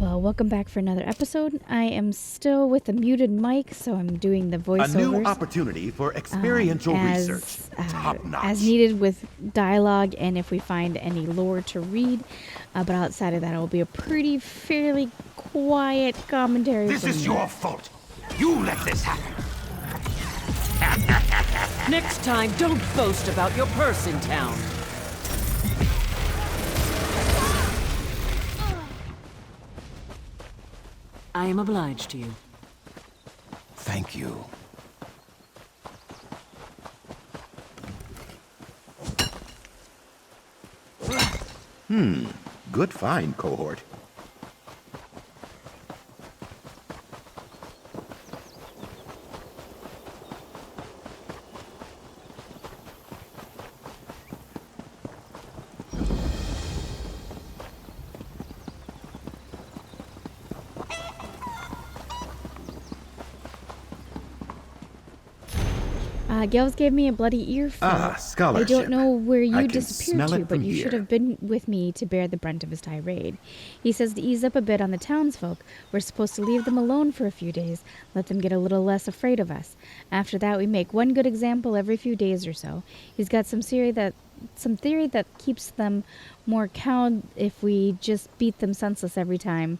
Well, welcome back for another episode. I am still with a muted mic, so I'm doing the voiceovers. A new opportunity for experiential research. Top notch. As needed with dialogue and if we find any lore to read. But outside of that, it will be a fairly quiet commentary. This is your fault. You let this happen. Next time, don't boast about your purse in town. I am obliged to you. Thank you. Good find, cohort. Gels gave me a bloody earful. Scholarship. I don't know where you I can disappeared smell to, it but from you here. should have been with me to bear the brunt of his tirade. He says to ease up a bit on the townsfolk. We're supposed to leave them alone for a few days, let them get a little less afraid of us. After that, we make one good example every few days or so. He's got some theory that keeps them more cowed if we just beat them senseless every time.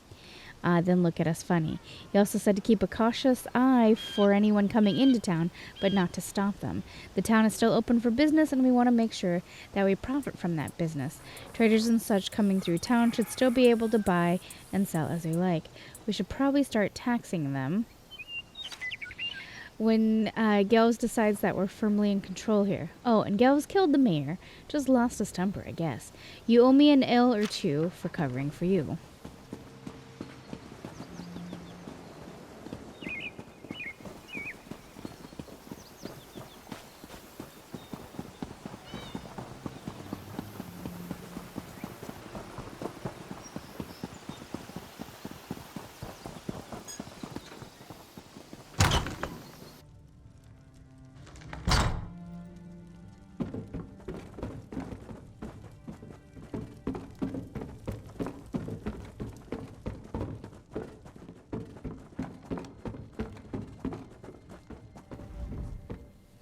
Then look at us funny. He also said to keep a cautious eye for anyone coming into town, but not to stop them. The town is still open for business, and we want to make sure that we profit from that business. Traders and such coming through town should still be able to buy and sell as they like. We should probably start taxing them when Gels decides that we're firmly in control here. Oh, and Gels killed the mayor. Just lost his temper, I guess. You owe me an ill or two for covering for you.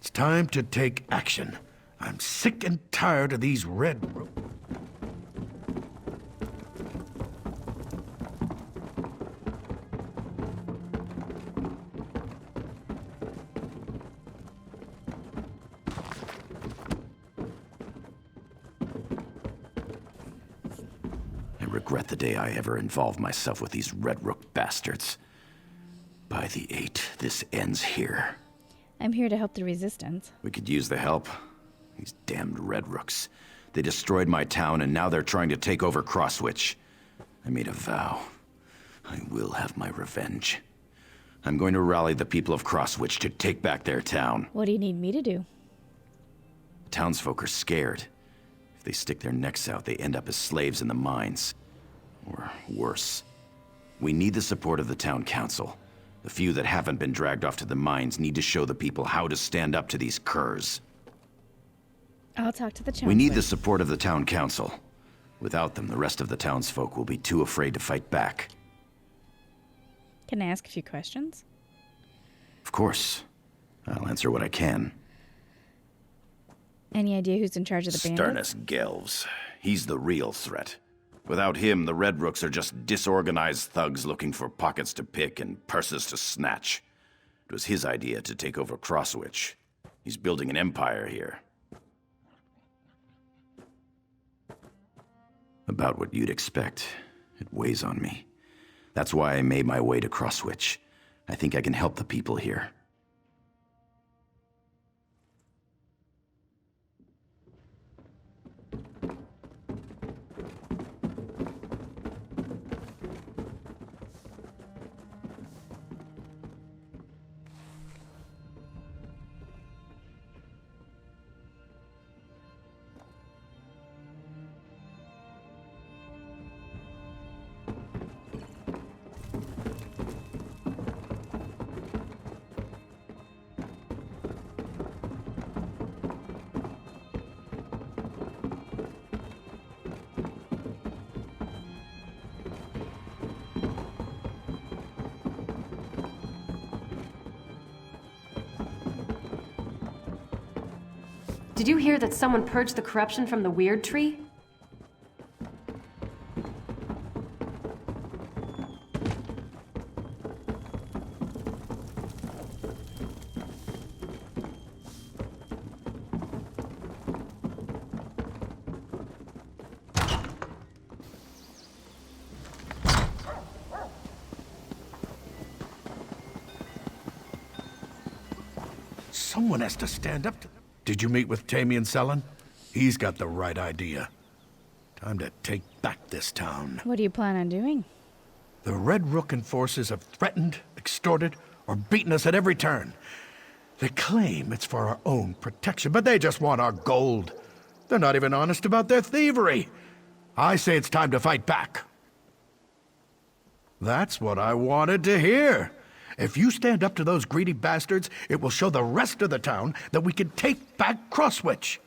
It's time to take action. I'm sick and tired of these red... I regret the day I ever involved myself with these Red Rook bastards. By the 8, this ends here. I'm here to help the resistance. We could use the help. These damned Red Rooks. They destroyed my town, and now they're trying to take over Crosswych. I made a vow. I will have my revenge. I'm going to rally the people of Crosswych to take back their town. What do you need me to do? The townsfolk are scared. If they stick their necks out, they end up as slaves in the mines. Or worse. We need the support of the town council. The few that haven't been dragged off to the mines need to show the people how to stand up to these curs. I'll talk to the chancellor. We need the support of the town council. Without them, the rest of the townsfolk will be too afraid to fight back. Can I ask a few questions? Of course. I'll answer what I can. Any idea who's in charge of the bandits? Sternus Gelves. He's the real threat. Without him, the Red Rooks are just disorganized thugs looking for pockets to pick and purses to snatch. It was his idea to take over Crosswych. He's building an empire here. About what you'd expect. It weighs on me. That's why I made my way to Crosswych. I think I can help the people here. Did you hear that someone purged the corruption from the Weird Tree? Someone has to stand up to... Did you meet with Tammy and Selen? He's got the right idea. Time to take back this town. What do you plan on doing? The Red Rookin forces have threatened, extorted, or beaten us at every turn. They claim it's for our own protection, but they just want our gold. They're not even honest about their thievery. I say it's time to fight back. That's what I wanted to hear. If you stand up to those greedy bastards, it will show the rest of the town that we can take back Crosswych.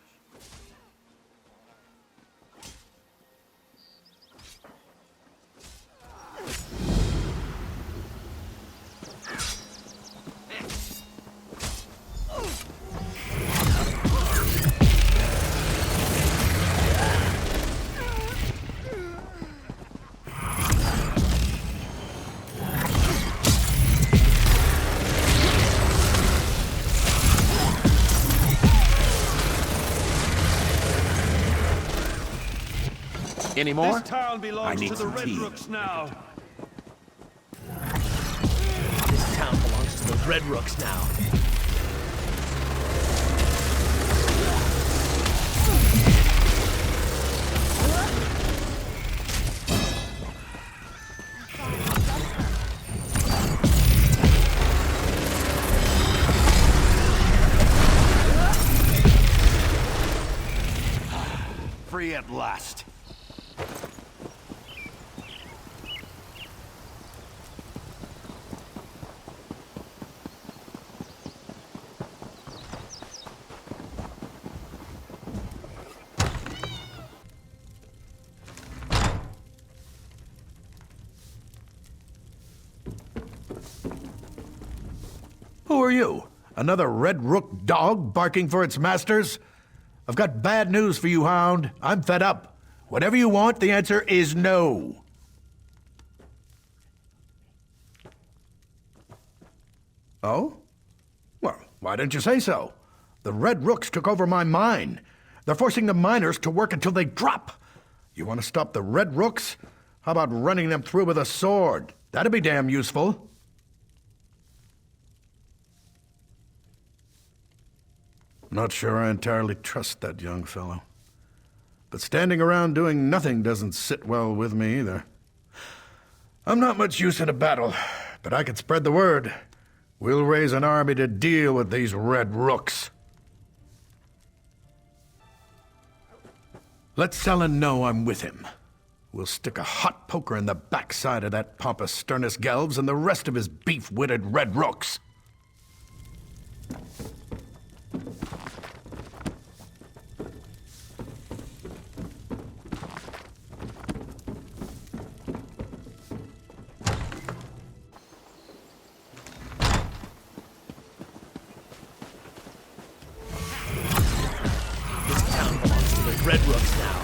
Any more? This town I belongs need to the some Red tea. Rooks now. This town belongs to the Red Rooks now. Free at last. Who are you? Another Red Rook dog barking for its masters? I've got bad news for you, Hound. I'm fed up. Whatever you want, the answer is no. Oh? Well, why didn't you say so? The Red Rooks took over my mine. They're forcing the miners to work until they drop. You want to stop the Red Rooks? How about running them through with a sword? That'd be damn useful. Not sure I entirely trust that young fellow. But standing around doing nothing doesn't sit well with me either. I'm not much use in a battle, but I can spread the word. We'll raise an army to deal with these Red Rooks. Let Selen know I'm with him. We'll stick a hot poker in the backside of that pompous Sternus Gelbs and the rest of his beef-witted Red Rooks. Red Rooks now.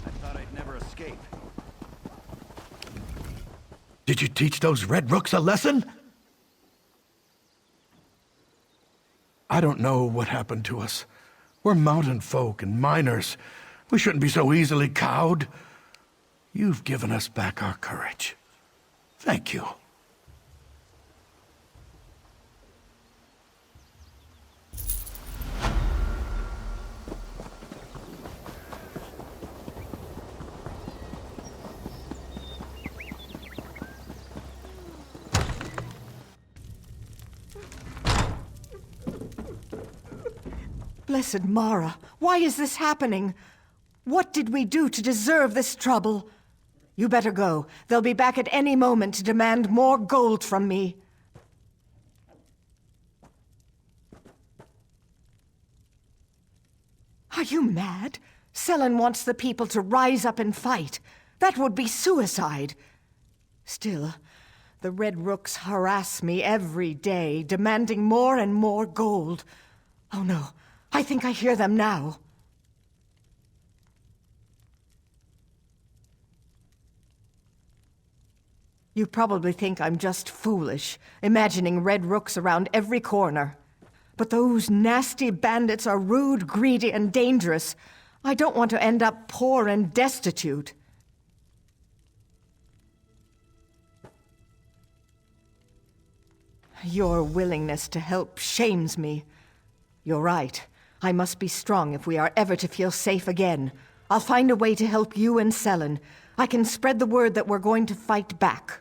I thought I'd never escape. Did you teach those Red Rooks a lesson? I don't know what happened to us. We're mountain folk and miners. We shouldn't be so easily cowed. You've given us back our courage. Thank you. Blessed Mara, why is this happening? What did we do to deserve this trouble? You better go. They'll be back at any moment to demand more gold from me. Are you mad? Selen wants the people to rise up and fight. That would be suicide. Still, The Red Rooks harass me every day, demanding more and more gold. Oh no, I think I hear them now. You probably think I'm just foolish, imagining Red Rooks around every corner. But those nasty bandits are rude, greedy, and dangerous. I don't want to end up poor and destitute. Your willingness to help shames me. You're right. I must be strong if we are ever to feel safe again. I'll find a way to help you and Selen. I can spread the word that we're going to fight back.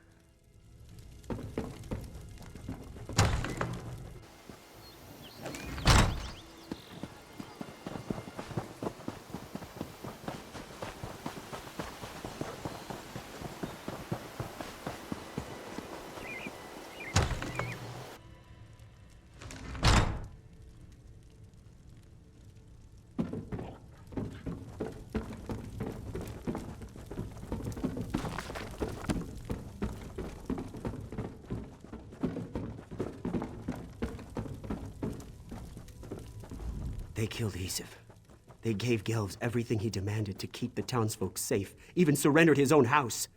They killed Isif. They gave Gelves everything he demanded to keep the townsfolk safe, even surrendered his own house.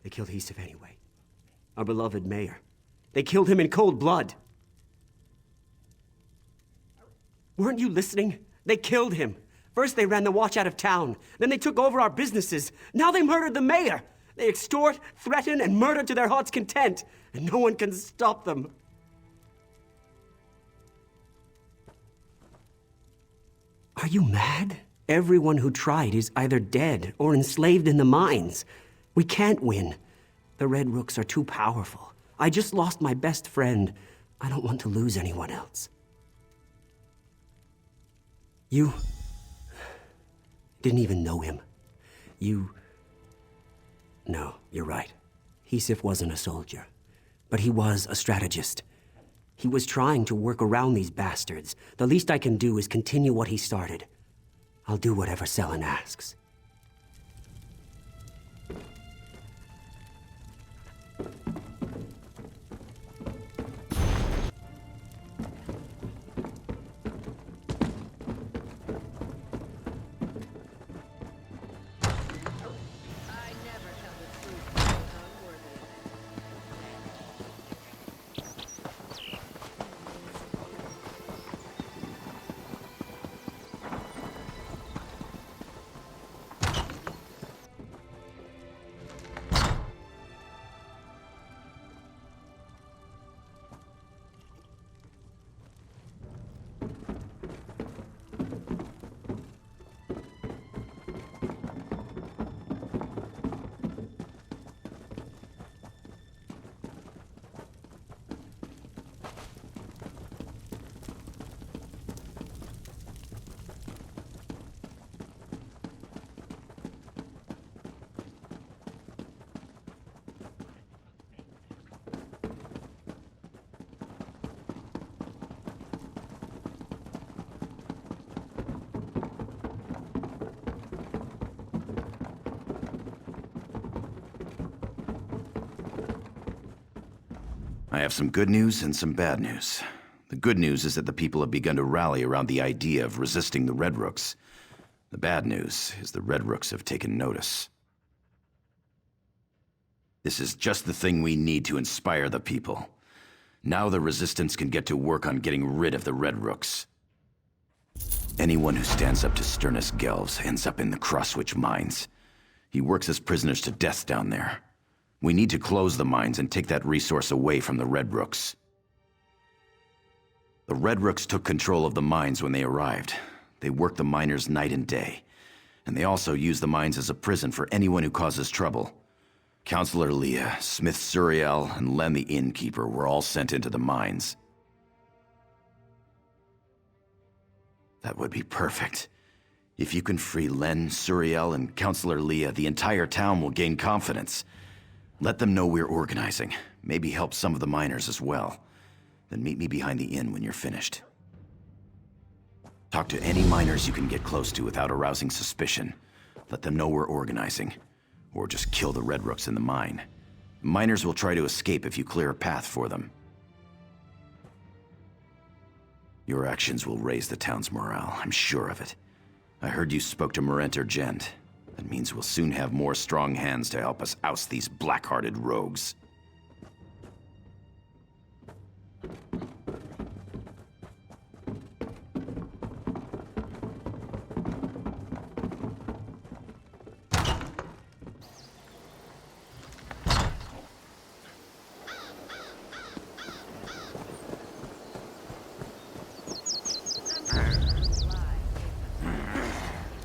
They killed Isif anyway. Our beloved mayor. They killed him in cold blood. Weren't you listening? They killed him. First they ran the watch out of town. Then they took over our businesses. Now they murdered the mayor. They extort, threaten, and murder to their heart's content. And no one can stop them. Are you mad? Everyone who tried is either dead or enslaved in the mines. We can't win. The Red Rooks are too powerful. I just lost my best friend. I don't want to lose anyone else. You didn't even know him. No, you're right. Isif wasn't a soldier, but he was a strategist. He was trying to work around these bastards. The least I can do is continue what he started. I'll do whatever Selen asks. I have some good news and some bad news. The good news is that the people have begun to rally around the idea of resisting the Red Rooks. The bad news is the Red Rooks have taken notice. This is just the thing we need to inspire the people. Now the Resistance can get to work on getting rid of the Red Rooks. Anyone who stands up to Sternus Gelves ends up in the Crosswych mines. He works as prisoners to death down there. We need to close the mines and take that resource away from the Red Rooks. The Red Rooks took control of the mines when they arrived. They worked the miners night and day. And they also use the mines as a prison for anyone who causes trouble. Counselor Leah, Smith Suriel, and Len the innkeeper were all sent into the mines. That would be perfect. If you can free Len, Suriel, and Counselor Leah, the entire town will gain confidence. Let them know we're organizing. Maybe help some of the miners as well. Then meet me behind the inn when you're finished. Talk to any miners you can get close to without arousing suspicion. Let them know we're organizing. Or just kill the Red Rooks in the mine. Miners will try to escape if you clear a path for them. Your actions will raise the town's morale, I'm sure of it. I heard you spoke to Morenter Gent. That means we'll soon have more strong hands to help us oust these black-hearted rogues.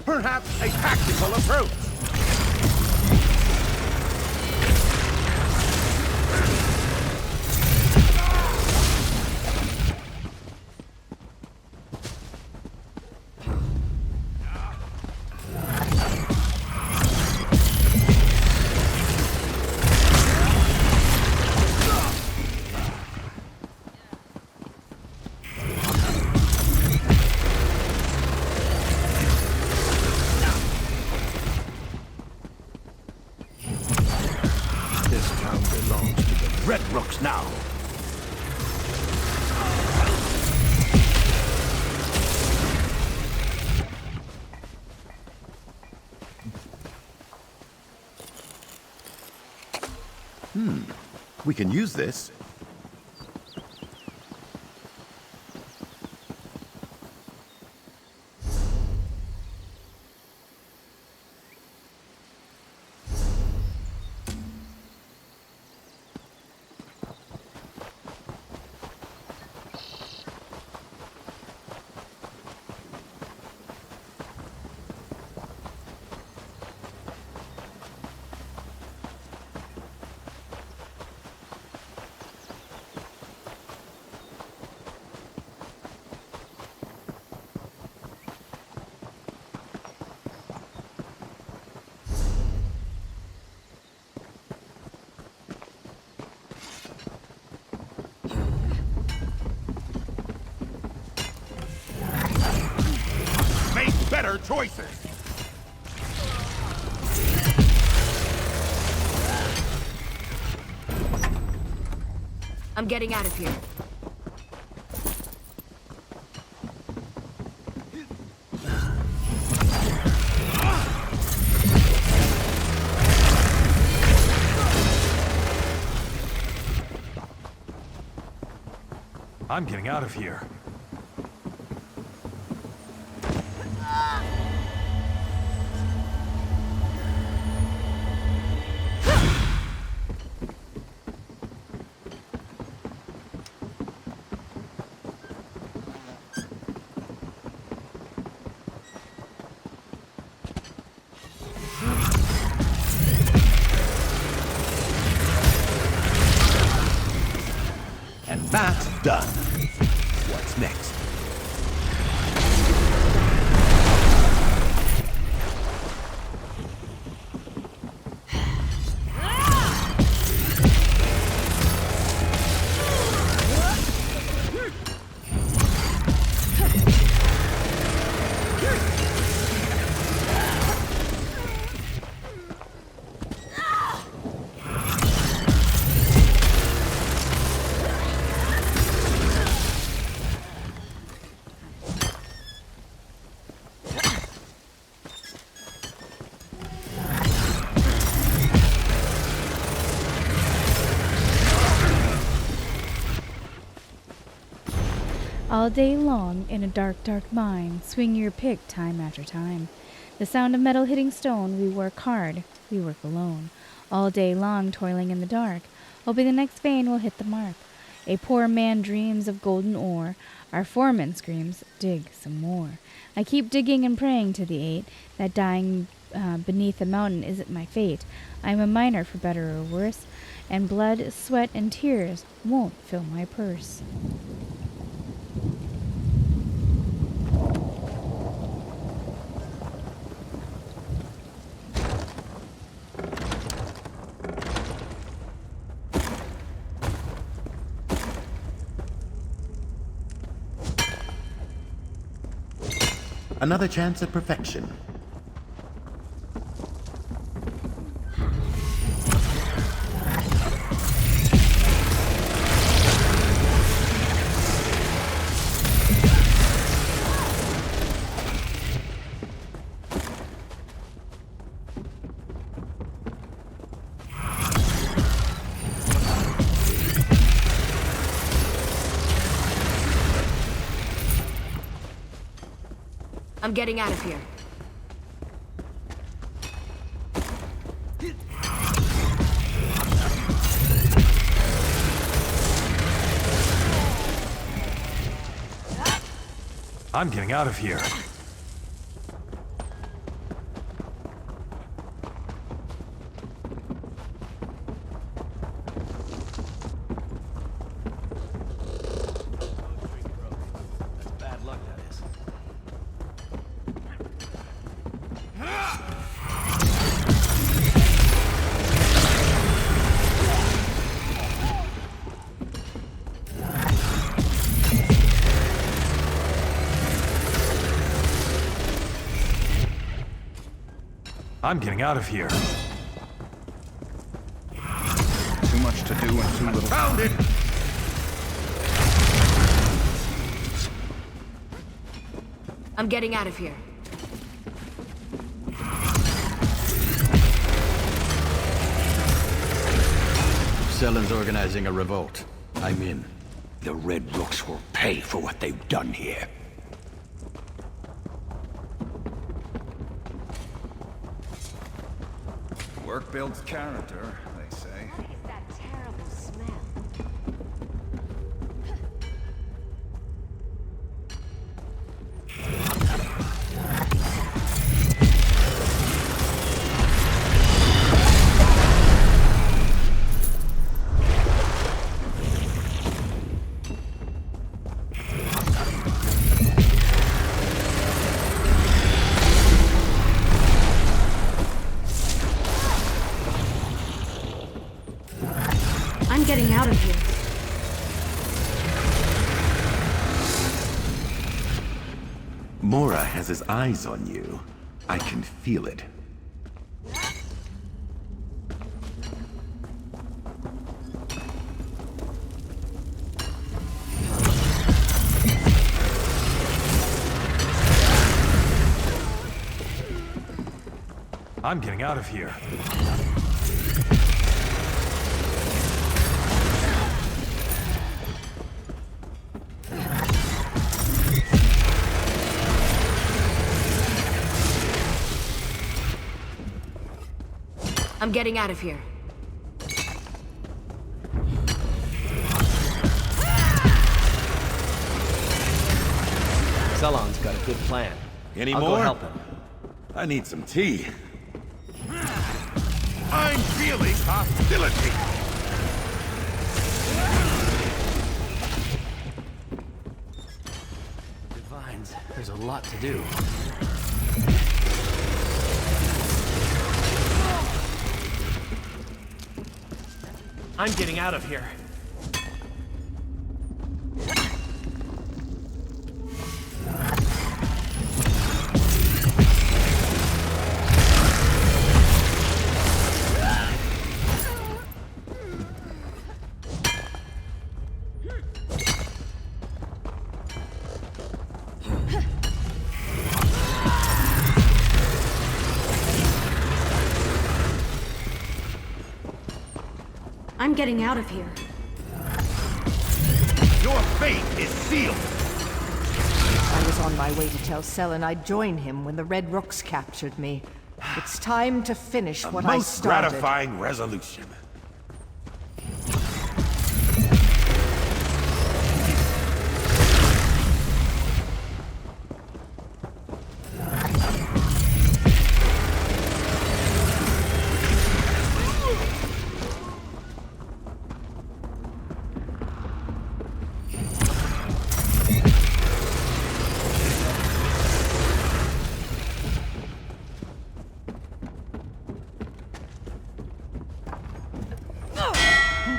Perhaps a tactical approach. Now! We can use this. Better choices. I'm getting out of here. I'm getting out of here. And that's done. What's next? All day long, in a dark, dark mine, swing your pick time after time. The sound of metal hitting stone, we work hard, we work alone. All day long, toiling in the dark, hoping the next vein will hit the mark. A poor man dreams of golden ore, our foreman screams, dig some more. I keep digging and praying to the eight, that dying beneath the mountain isn't my fate. I am a miner for better or worse, and blood, sweat, and tears won't fill my purse. Another chance at perfection. I'm getting out of here. I'm getting out of here. Bad luck, that is. I'm getting out of here. Too much to do and too little. Found it! I'm getting out of here. Sellen's organizing a revolt. I'm in. The Red Rooks will pay for what they've done here. Work builds character, they say. What is that terrible smell? I'm getting out of here. Mora has his eyes on you. I can feel it. I'm getting out of here. I'm getting out of here. Cellon's got a good plan. Any I'll more? go help him. I need some tea. I'm feeling hostility! Divines, there's a lot to do. I'm getting out of here. I'm getting out of here. Your fate is sealed! I was on my way to tell Cellen I'd join him when the Red Rooks captured me. It's time to finish what I Most started. gratifying resolution.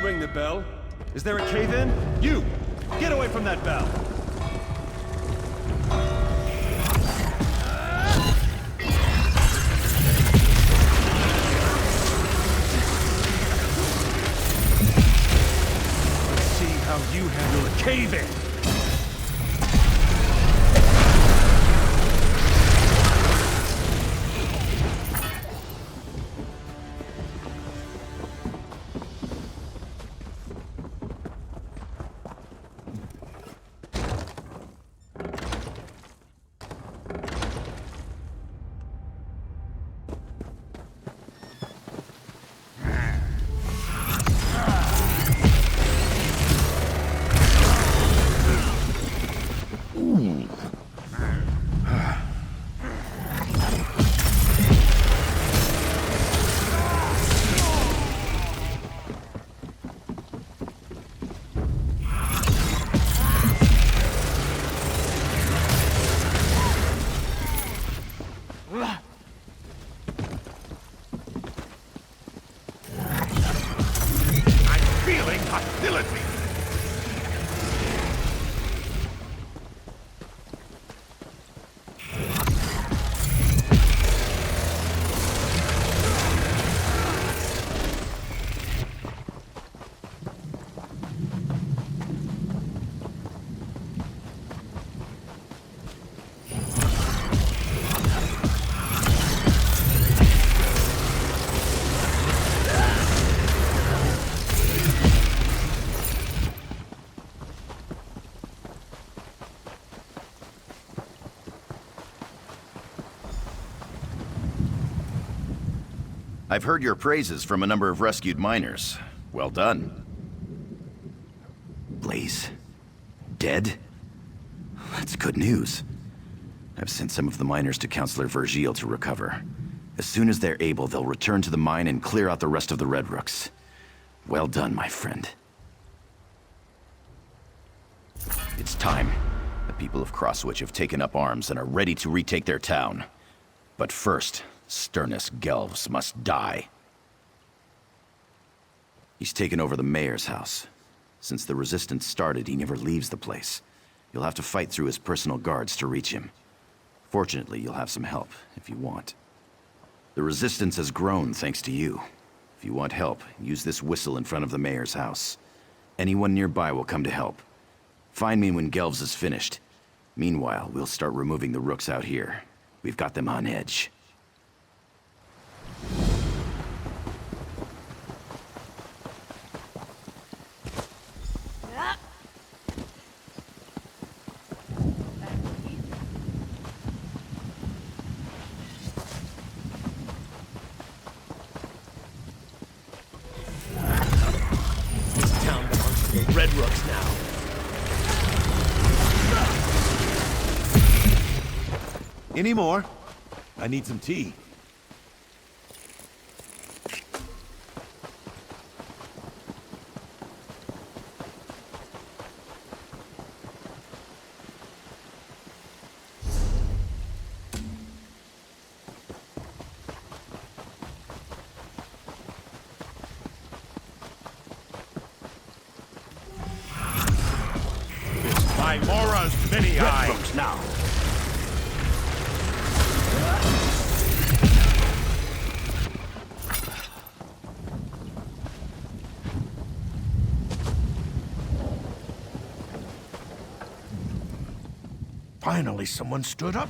Ring the bell. Is there a cave-in? You! Get away from that bell! Let's see how you handle a cave-in! I'm feeling hostility! I've heard your praises from a number of rescued miners. Well done. Blaze? Dead? That's good news. I've sent some of the miners to Councillor Virgil to recover. As soon as they're able, they'll return to the mine and clear out the rest of the Red Rooks. Well done, my friend. It's time. The people of Crosswych have taken up arms and are ready to retake their town. But first, Sternus Gelvs must die. He's taken over the mayor's house. Since the resistance started, he never leaves the place. You'll have to fight through his personal guards to reach him. Fortunately, you'll have some help, if you want. The resistance has grown thanks to you. If you want help, use this whistle in front of the mayor's house. Anyone nearby will come to help. Find me when Gelvs is finished. Meanwhile, we'll start removing the rooks out here. We've got them on edge. Red Rooks now. Any more? I need some tea. By Mora's many eyes. Rooks now. Finally, someone stood up.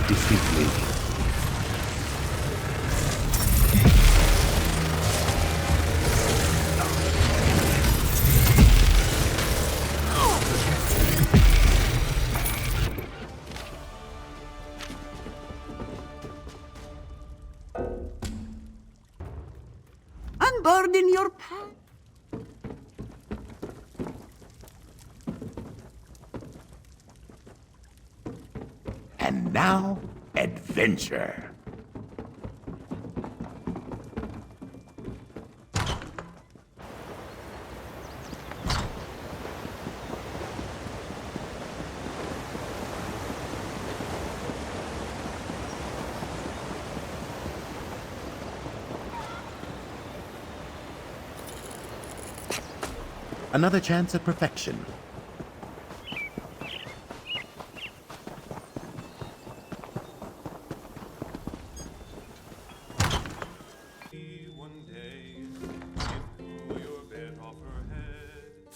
defeat me. Unburden your path. And now, adventure. Another chance at perfection.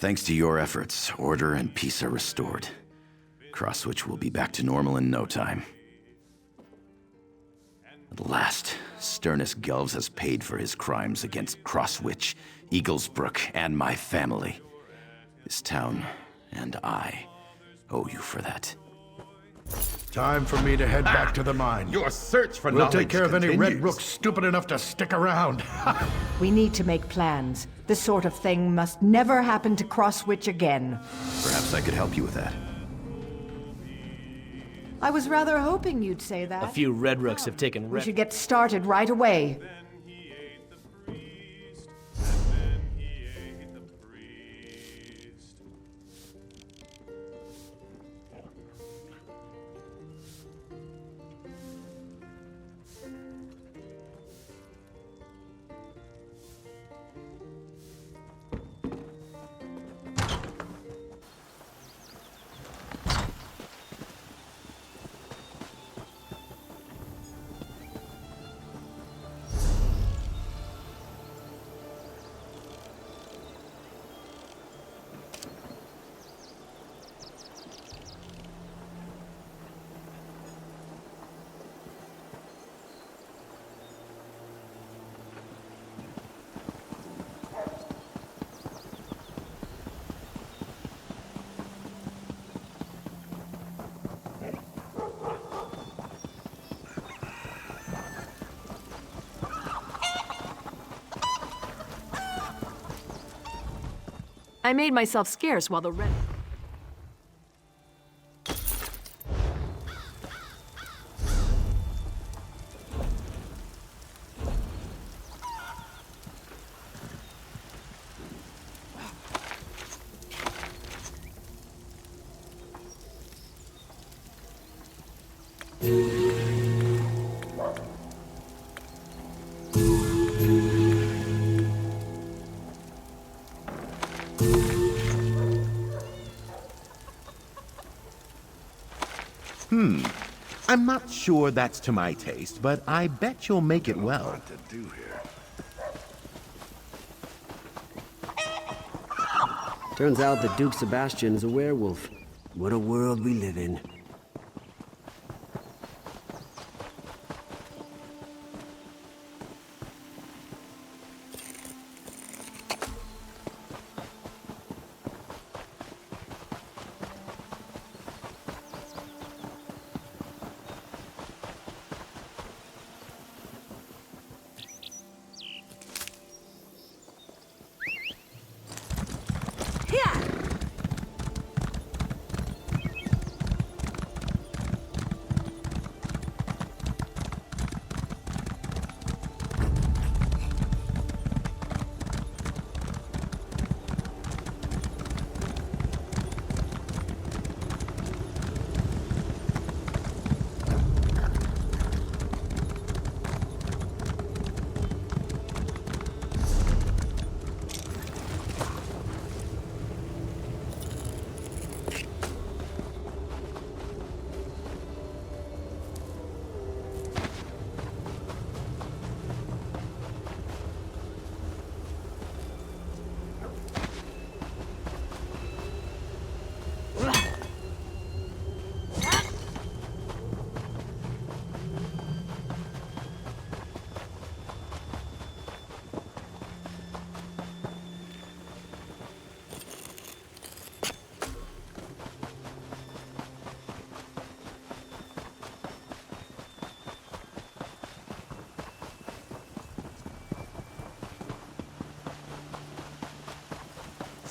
Thanks to your efforts, order and peace are restored. Crosswych will be back to normal in no time. At last, Sternus Gelves has paid for his crimes against Crosswych, Eaglesbrook, and my family. This town and I owe you for that. Time for me to head back to the mine. Your search for We'll knowledge take care of any red continues. rooks stupid enough to stick around. We need to make plans. This sort of thing must never happen to Crosswych again. Perhaps I could help you with that. I was rather hoping you'd say that. A few red rooks have taken We should get started right away. I made myself scarce while the red... I'm not sure that's to my taste, but I bet you'll make it well. What to do here? Turns out that Duke Sebastian is a werewolf. What a world we live in.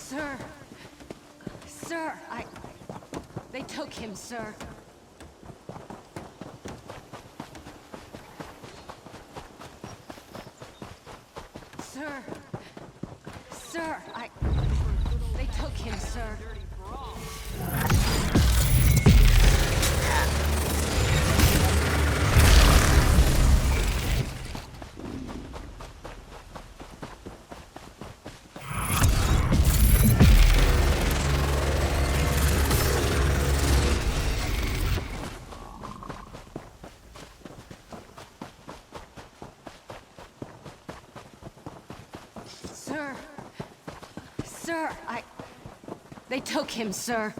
Sir! Sir, They took him, sir. Sir. Sir, They took him, sir. Sir, They took him, sir.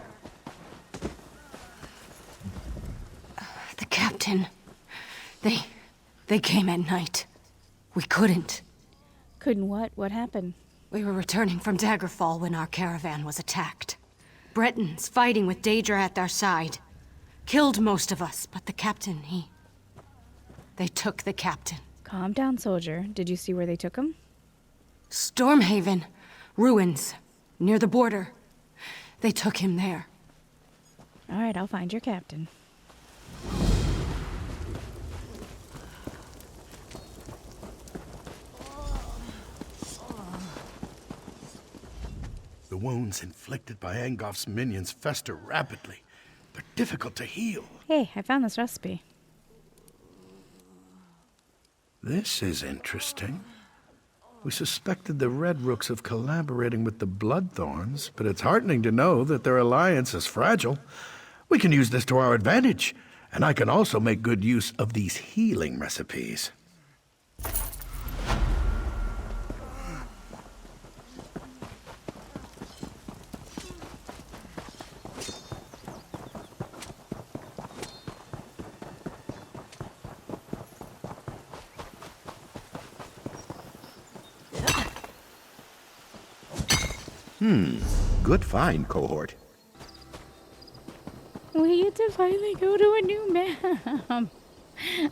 The captain. They came at night. We couldn't. Couldn't what? What happened? We were returning from Daggerfall when our caravan was attacked. Bretons fighting with Daedra at their side. Killed most of us, but the captain, They took the captain. Calm down, soldier. Did you see where they took him? Stormhaven. Ruins. Near the border. They took him there. All right, I'll find your captain. The wounds inflicted by Angof's minions fester rapidly. They're difficult to heal. Hey, I found this recipe. This is interesting. We suspected the Red Rooks of collaborating with the Bloodthorns, but it's heartening to know that their alliance is fragile. We can use this to our advantage, and I can also make good use of these healing recipes. Good find, cohort. We get to finally go to a new map.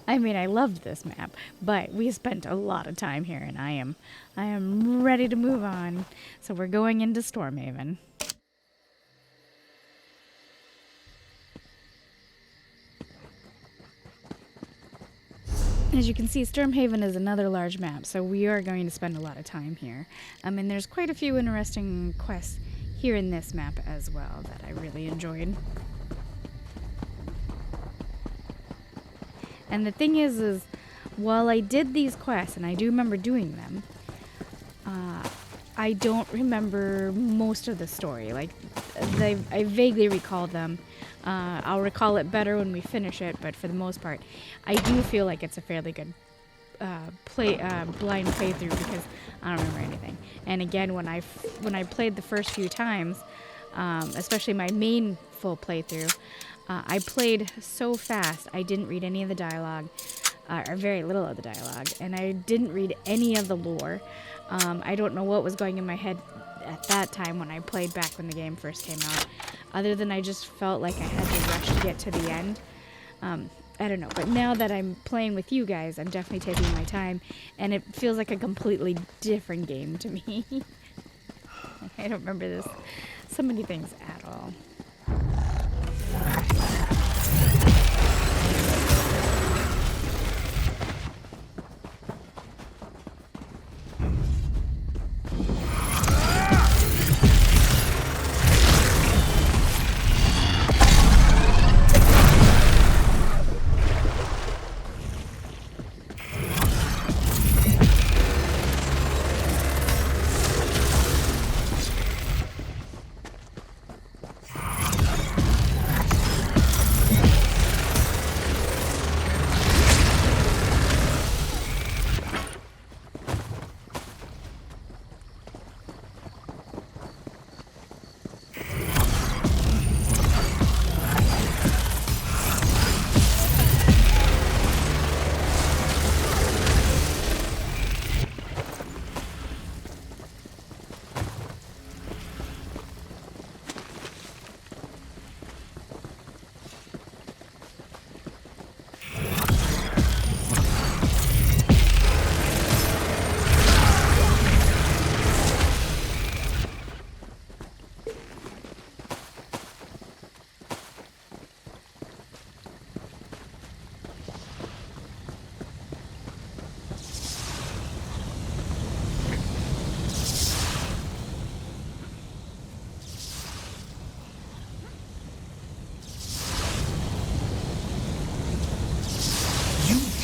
I mean, I loved this map, but we spent a lot of time here, and I am ready to move on. So we're going into Stormhaven. As you can see, Stormhaven is another large map, so we are going to spend a lot of time here. And there's quite a few interesting quests here in this map as well that I really enjoyed. And the thing is while I did these quests, and I do remember doing them, I don't remember most of the story. Like, I vaguely recall them. I'll recall it better when we finish it, but for the most part, I do feel like it's a fairly good blind playthrough because I don't remember anything. And again, when I played the first few times, especially my main full playthrough, I played so fast I didn't read any of the dialogue, or very little of the dialogue, and I didn't read any of the lore. I don't know what was going in my head at that time when I played back when the game first came out, other than I just felt like I had to rush to get to the end. I don't know, but now that I'm playing with you guys, I'm definitely taking my time, and it feels like a completely different game to me. I don't remember so many things at all.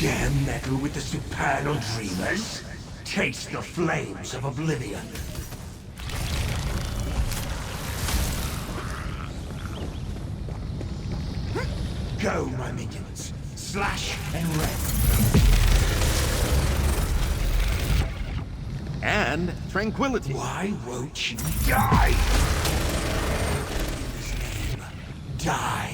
Dare meddle with the supernal dreamers? Taste the flames of oblivion. Go, my minions. Slash and rend. And tranquility. Why won't you die? In his name, die.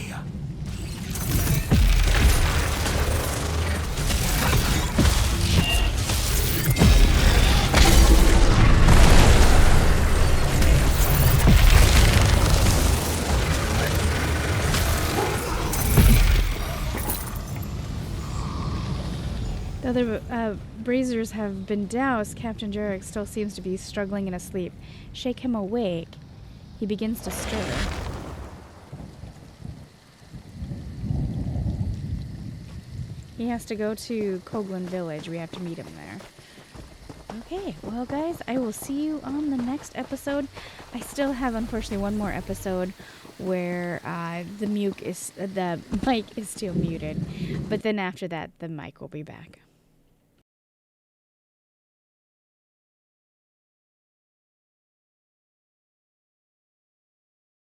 Though the braziers have been doused, Captain Urich still seems to be struggling in his sleep. Shake him awake. He begins to stir. He has to go to Coghlan Village. We have to meet him there. Okay, well guys, I will see you on the next episode. I still have, unfortunately, one more episode where the mic is still muted. But then after that, the mic will be back.